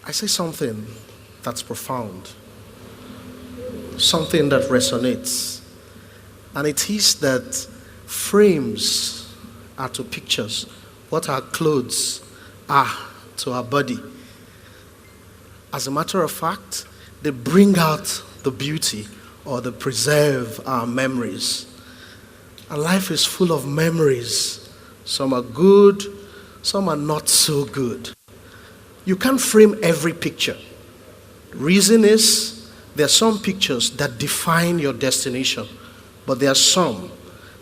I say something that's profound, something that resonates. And it is that frames are to pictures what our clothes are to our body. As a matter of fact, they bring out the beauty or they preserve our memories. And life is full of memories. Some are good, some are not so good. You can't frame every picture. Reason is, there are some pictures that define your destination, but there are some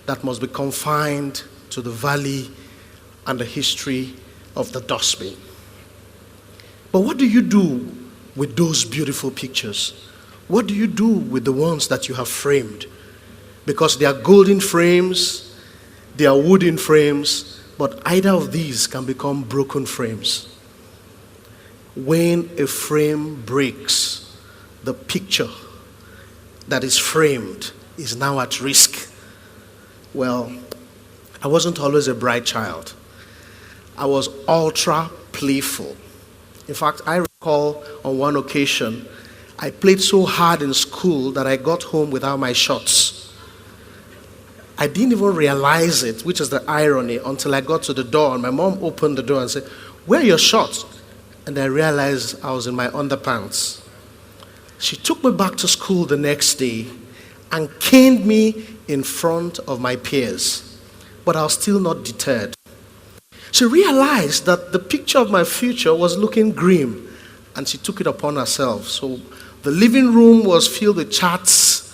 that must be confined to the valley and the history of the dustbin. But what do you do with those beautiful pictures? What do you do with the ones that you have framed? Because they are golden frames, they are wooden frames, but either of these can become broken frames. When a frame breaks, the picture that is framed is now at risk. Well, I wasn't always a bright child. I was ultra playful. In fact, I recall on one occasion, I played so hard in school that I got home without my shorts. I didn't even realize it, which is the irony, until I got to the door and my mom opened the door and said, "Where are your shorts?" And I realized I was in my underpants. She took me back to school the next day and caned me in front of my peers. But I was still not deterred. She realized that the picture of my future was looking grim, and she took it upon herself. So the living room was filled with charts.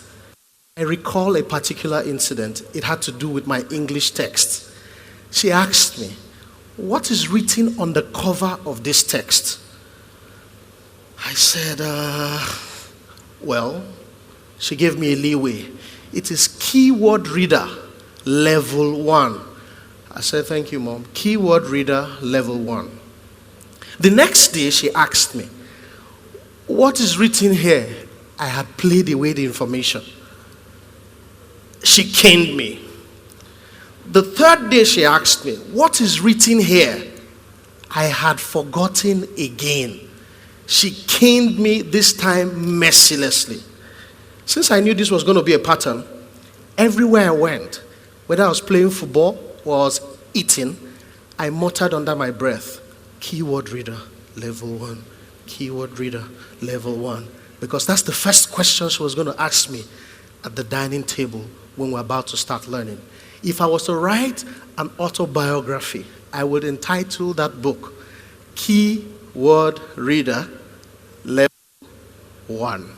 I recall a particular incident. It had to do with my English text. She asked me, "What is written on the cover of this text?" I said, well, she gave me a leeway. It is Keyword Reader Level 1. I said, "Thank you, Mom. Keyword Reader Level 1. The next day, she asked me, "What is written here?" I had played away the information. She caned me. The third day, she asked me, "What is written here?" I had forgotten again. She caned me this time mercilessly. Since I knew this was going to be a pattern, everywhere I went, whether I was playing football or I was eating, I muttered under my breath, "Keyword Reader Level 1, Keyword Reader Level 1. Because that's the first question she was going to ask me at the dining table when we're about to start learning. If I was to write an autobiography, I would entitle that book, Keyword Reader Level 1.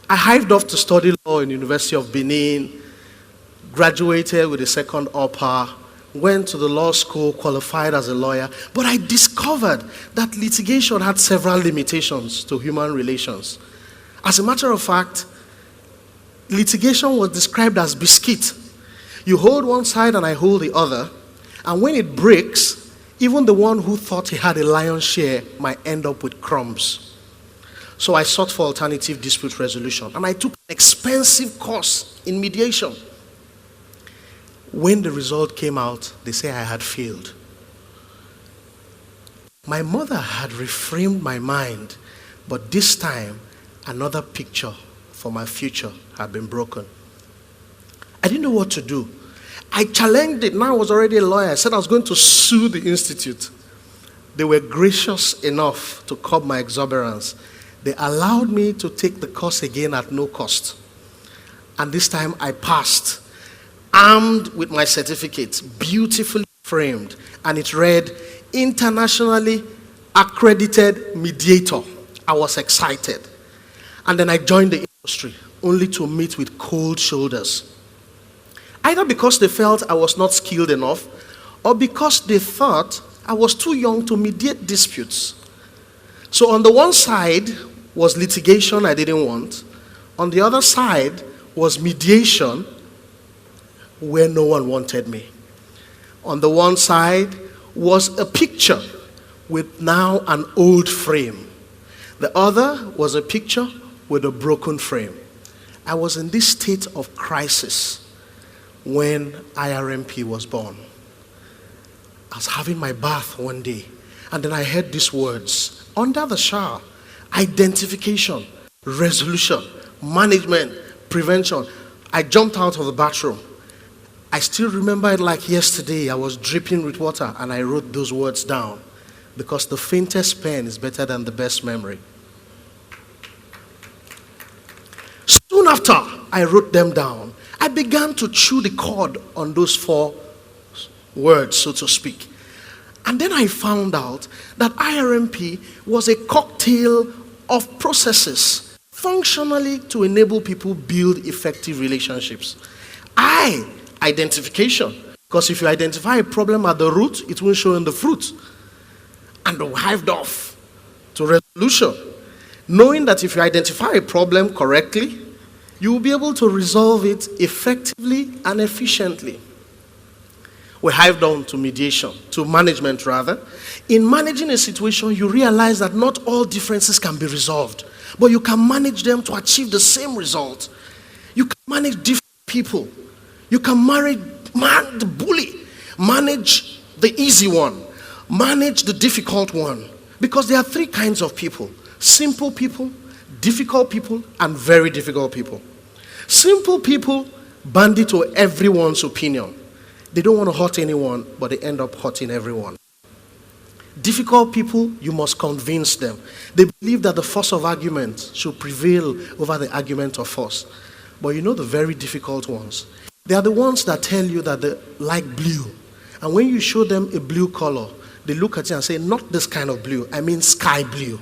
I hived off to study law in the University of Benin, graduated with a second upper, went to the law school, qualified as a lawyer, but I discovered that litigation had several limitations to human relations. As a matter of fact, litigation was described as biscuit. You hold one side and I hold the other, and when it breaks, even the one who thought he had a lion's share might end up with crumbs. So I sought for alternative dispute resolution, and I took an expensive course in mediation. When the result came out, they say I had failed. My mother had reframed my mind, but this time, another picture for my future had been broken. I didn't know what to do. I challenged it. Now I was already a lawyer. I said I was going to sue the institute. They were gracious enough to curb my exuberance. They allowed me to take the course again at no cost. And this time I passed, armed with my certificate, beautifully framed. And it read, "Internationally Accredited Mediator." I was excited. And then I joined the industry, only to meet with cold shoulders. Either because they felt I was not skilled enough, or because they thought I was too young to mediate disputes. So on the one side was litigation I didn't want. On the other side was mediation where no one wanted me. On the one side was a picture with now an old frame. The other was a picture with a broken frame. I was in this state of crisis when IRMP was born. I was having my bath one day, and then I heard these words, under the shower. Identification, resolution, management, prevention. I jumped out of the bathroom. I still remember it like yesterday. I was dripping with water and I wrote those words down, because the faintest pen is better than the best memory. Soon after I wrote them down, I began to chew the cord on those 4 words, so to speak. And then I found out that IRMP was a cocktail of processes functionally to enable people build effective relationships. Identification, because if you identify a problem at the root, it will show in the fruit. And hived off to resolution, knowing that if you identify a problem correctly, you will be able to resolve it effectively and efficiently. We hived on to mediation, to management rather. In managing a situation, you realize that not all differences can be resolved, but you can manage them to achieve the same result. You can manage different people. You can manage the bully, manage the easy one, manage the difficult one. Because there are 3 kinds of people: simple people, difficult people, and very difficult people. Simple people bandy to everyone's opinion. They don't want to hurt anyone, but they end up hurting everyone. Difficult people, you must convince them. They believe that the force of argument should prevail over the argument of force. But you know the very difficult ones, they are the ones that tell you that they like blue. And when you show them a blue color, they look at you and say, not this kind of blue, I mean sky blue.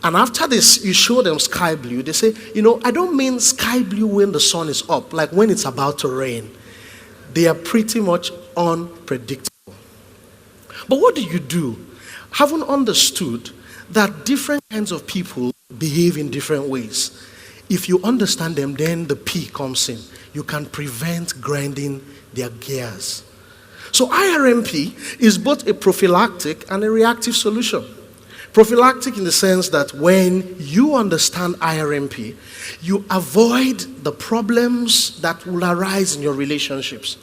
And after this, you show them sky blue, they say, I don't mean sky blue when the sun is up, like when it's about to rain. They are pretty much unpredictable. But what do? Having understood that different kinds of people behave in different ways, if you understand them, then the P comes in. You can prevent grinding their gears. So IRMP is both a prophylactic and a reactive solution. Prophylactic in the sense that when you understand IRMP, you avoid the problems that will arise in your relationships.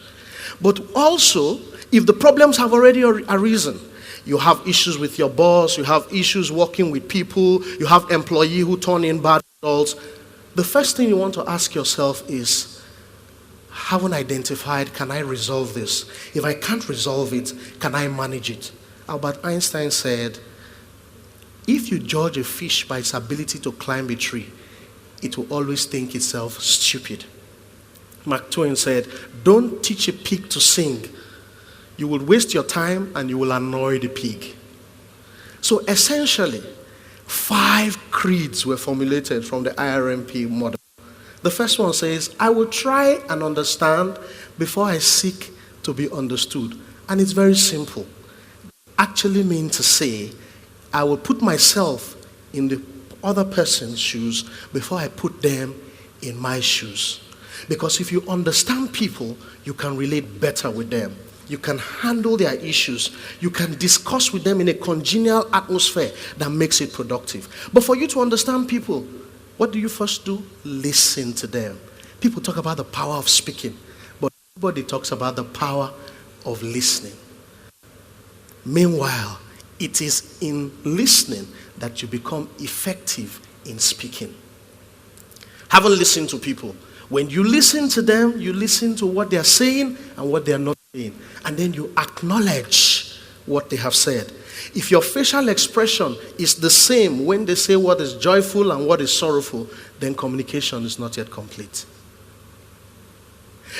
But also, if the problems have already arisen, you have issues with your boss, you have issues working with people, you have employees who turn in bad results, the first thing you want to ask yourself is, haven't identified, can I resolve this? If I can't resolve it, can I manage it? Albert Einstein said, if you judge a fish by its ability to climb a tree, it will always think itself stupid. Mark Twain said, don't teach a pig to sing. You will waste your time and you will annoy the pig. So essentially, 5 creeds were formulated from the IRMP model. The first one says, I will try and understand before I seek to be understood. And it's very simple. Actually mean to say, I will put myself in the other person's shoes before I put them in my shoes. Because if you understand people, you can relate better with them. You can handle their issues. You can discuss with them in a congenial atmosphere that makes it productive. But for you to understand people, what do you first do? Listen to them. People talk about the power of speaking, but nobody talks about the power of listening. Meanwhile, it is in listening that you become effective in speaking. Haven't listened to people. When you listen to them, you listen to what they are saying and what they are not saying. And then you acknowledge what they have said. If your facial expression is the same when they say what is joyful and what is sorrowful, then communication is not yet complete.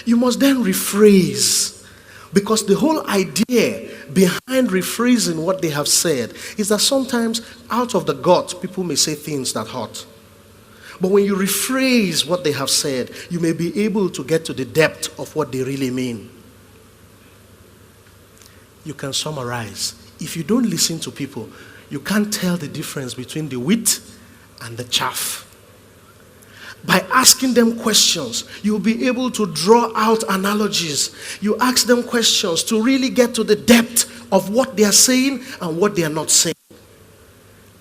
You must then rephrase, because the whole idea behind rephrasing what they have said is that sometimes out of the gut, people may say things that hurt. But when you rephrase what they have said, you may be able to get to the depth of what they really mean. You can summarize. If you don't listen to people, you can't tell the difference between the wheat and the chaff. By asking them questions, you'll be able to draw out analogies. You ask them questions to really get to the depth of what they are saying and what they are not saying.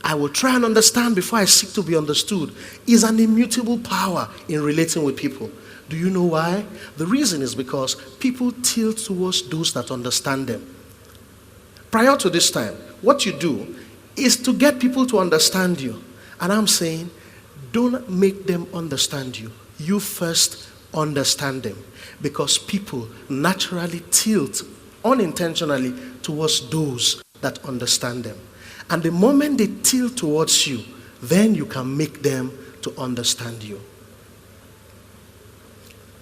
I will try and understand before I seek to be understood is an immutable power in relating with people. Do you know why? The reason is because people tilt towards those that understand them. Prior to this time, what you do is to get people to understand you. And I'm saying, don't make them understand you. You first understand them. Because people naturally tilt unintentionally towards those that understand them. And the moment they tilt towards you, then you can make them to understand you.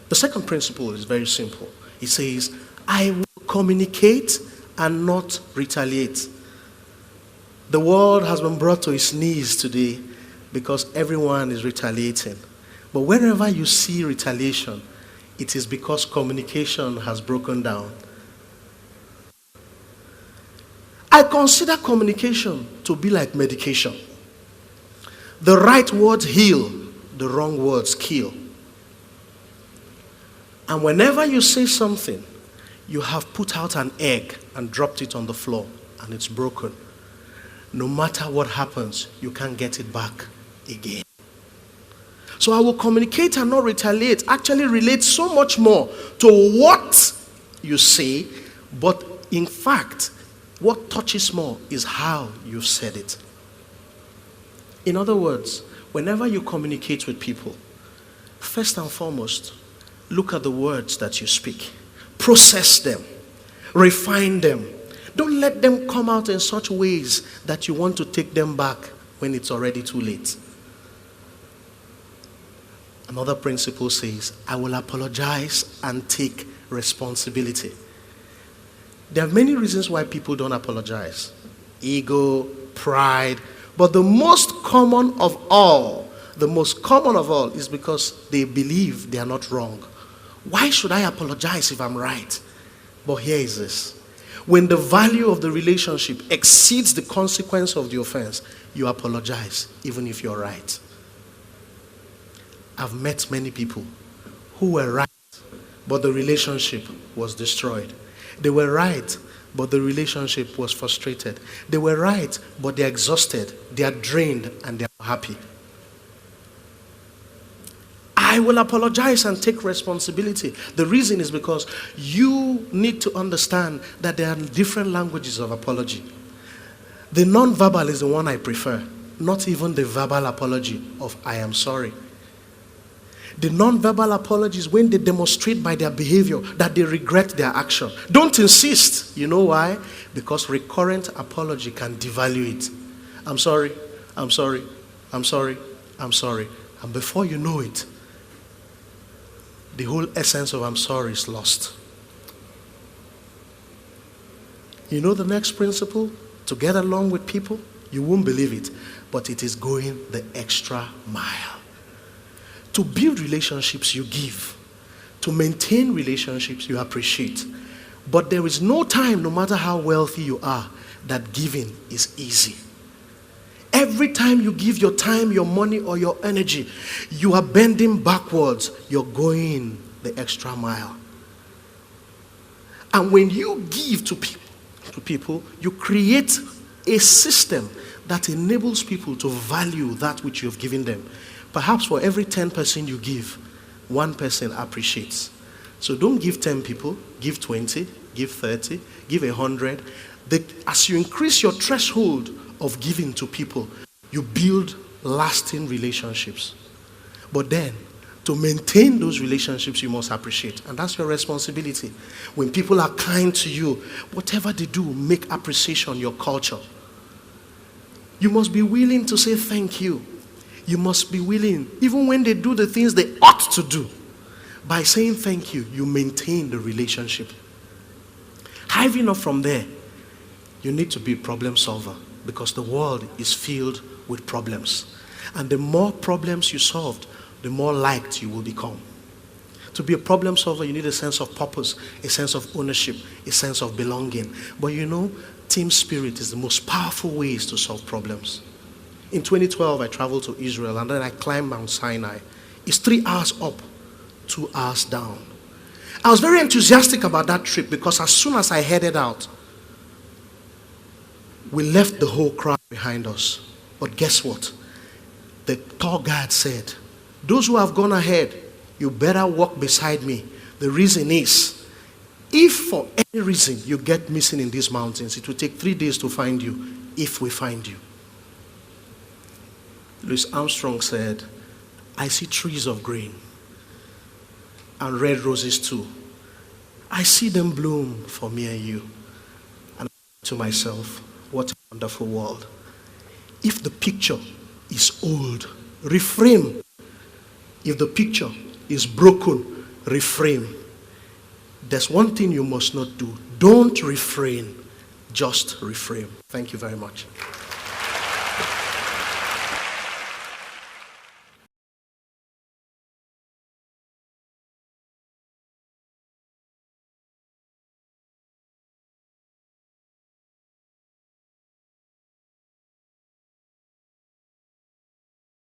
The second principle is very simple. It says, I will communicate and not retaliate. The world has been brought to its knees today because everyone is retaliating. But wherever you see retaliation, it is because communication has broken down. I consider communication to be like medication. The right words heal, the wrong words kill. And whenever you say something, you have put out an egg and dropped it on the floor and it's broken. No matter what happens, you can't get it back again. So I will communicate and not retaliate actually relates so much more to what you say, but in fact, what touches more is how you've said it. In other words, whenever you communicate with people, first and foremost, look at the words that you speak. Process them. Refine them. Don't let them come out in such ways that you want to take them back when it's already too late. Another principle says, I will apologize and take responsibility. There are many reasons why people don't apologize. Ego, pride. But the most common of all is because they believe they are not wrong. Why should I apologize if I'm right? But here is this. When the value of the relationship exceeds the consequence of the offense, you apologize even if you're right. I've met many people who were right, but the relationship was destroyed. They were right, but the relationship was frustrated. They were right, but they're exhausted, they are drained, and they're happy. I will apologize and take responsibility. The reason is because you need to understand that there are different languages of apology. The non-verbal is the one I prefer, not even the verbal apology of I am sorry. The non-verbal apology is when they demonstrate by their behavior that they regret their action. Don't insist. You know why? Because recurrent apology can devalue it. I'm sorry, I'm sorry, I'm sorry, I'm sorry. And before you know it, the whole essence of I'm sorry is lost. You know the next principle? To get along with people? You won't believe it, but it is going the extra mile. To build relationships, you give. To maintain relationships, you appreciate. But there is no time, no matter how wealthy you are, that giving is easy. Every time you give your time, your money, or your energy, you are bending backwards. You're going the extra mile. And when you give to people, you create a system that enables people to value that which you have given them. Perhaps for every 10 person you give, 1 person appreciates. So don't give 10 people, give 20, give 30, give 100. As you increase your threshold of giving to people, you build lasting relationships. But then, to maintain those relationships, you must appreciate. And that's your responsibility. When people are kind to you, whatever they do, make appreciation your culture. You must be willing to say thank you. You must be willing, even when they do the things they ought to do. By saying thank you, you maintain the relationship. Hiving up from there, you need to be a problem solver because the world is filled with problems. And the more problems you solve, the more liked you will become. To be a problem solver, you need a sense of purpose, a sense of ownership, a sense of belonging. But you know, team spirit is the most powerful ways to solve problems. In 2012, I traveled to Israel and then I climbed Mount Sinai. It's 3 hours up, 2 hours down. I was very enthusiastic about that trip because as soon as I headed out, we left the whole crowd behind us. But guess what? The tour guide said, those who have gone ahead, you better walk beside me. The reason is, if for any reason you get missing in these mountains, it will take 3 days to find you. if we find you. Louis Armstrong said, I see trees of green and red roses too. I see them bloom for me and you. And to myself, what a wonderful world. If the picture is old, reframe. If the picture is broken, reframe. There's one thing you must not do. Don't refrain, just reframe. Thank you very much.